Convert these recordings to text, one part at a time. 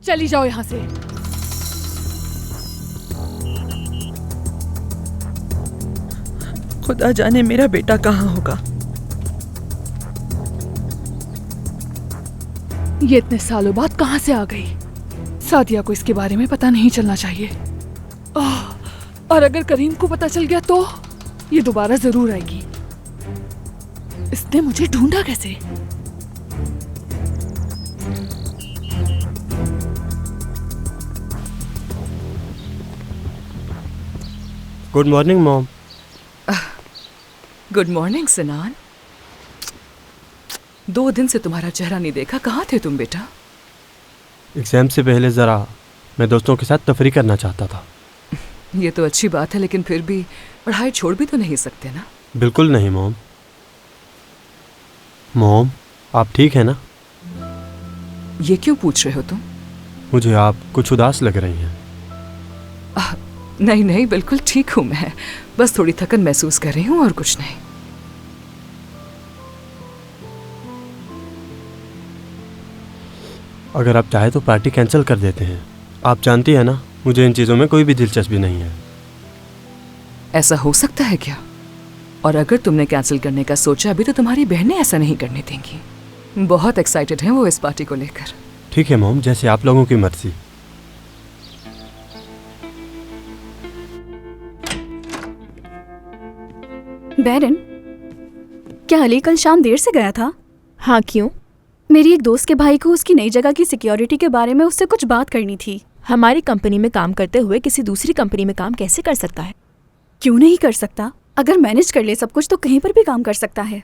चली जाओ यहाँ से। खुदा जाने मेरा बेटा कहाँ होगा। ये इतने सालों बाद कहाँ से आ गई? सादिया को इसके बारे में पता नहीं चलना चाहिए। और अगर करीम को पता चल गया तो ये दोबारा जरूर आएगी। इसने मुझे ढूंढा कैसे? Good morning mom. Good morning Sinan. 2 दिन से तुम्हारा चेहरा नहीं देखा। कहाँ थे तुम बेटा? एग्जाम से पहले ज़रा मैं दोस्तों के साथ तफरी करना चाहता था। ये तो अच्छी बात है, लेकिन फिर भी पढ़ाई छोड़ भी तो नहीं सकते ना। बिल्कुल नहीं मॉम। मॉम, आप ठीक है ना? ये क्यों पूछ रहे हो तुम? मुझे आप कुछ उदास लग रही हैं। नहीं नहीं, बिल्कुल ठीक हूँ मैं। बस थोड़ी थकन महसूस कर रही हूँ और कुछ नहीं। अगर आप चाहे तो पार्टी कैंसिल कर देते हैं। आप जानती हैं ना, मुझे इन चीज़ों में कोई भी दिलचस्पी नहीं है। ऐसा हो सकता है क्या? और अगर तुमने कैंसिल करने का सोचा भी तो तुम्हारी बहनें ऐसा नहीं करने देंगी। बहुत एक्साइटेड हैं वो इस पार्टी को लेकर। ठीक है मॉम, जैसे आप लोगों की मर्जी। बैरन, क्या अली कल शाम देर से गया था? हाँ, क्यों? मेरी एक दोस्त के भाई को उसकी नई जगह की सिक्योरिटी के बारे में उससे कुछ बात करनी थी। हमारी कंपनी में काम करते हुए किसी दूसरी कंपनी में काम कैसे कर सकता है? क्यों नहीं कर सकता? अगर मैनेज कर ले सब कुछ तो कहीं पर भी काम कर सकता है।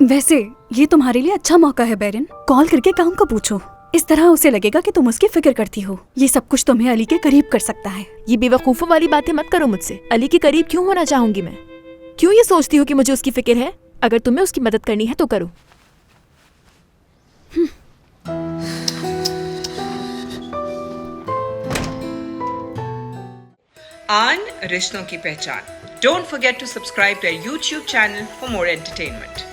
वैसे ये तुम्हारे लिए अच्छा मौका है बैरन। कॉल करके काम का पूछो। इस तरह उसे लगेगा कि तुम उसकी फिक्र करती हो। ये सब कुछ तुम्हें अली के करीब कर सकता है। ये बेवकूफ़ों वाली बातें मत करो मुझसे। अली के करीब क्यों होना चाहूंगी मैं? क्यों ये सोचती हो कि मुझे उसकी फिक्र है? अगर तुम्हें उसकी मदद करनी है तो करो। आन रिश्तों की पहचान। Don't forget to subscribe to our YouTube channel for more entertainment.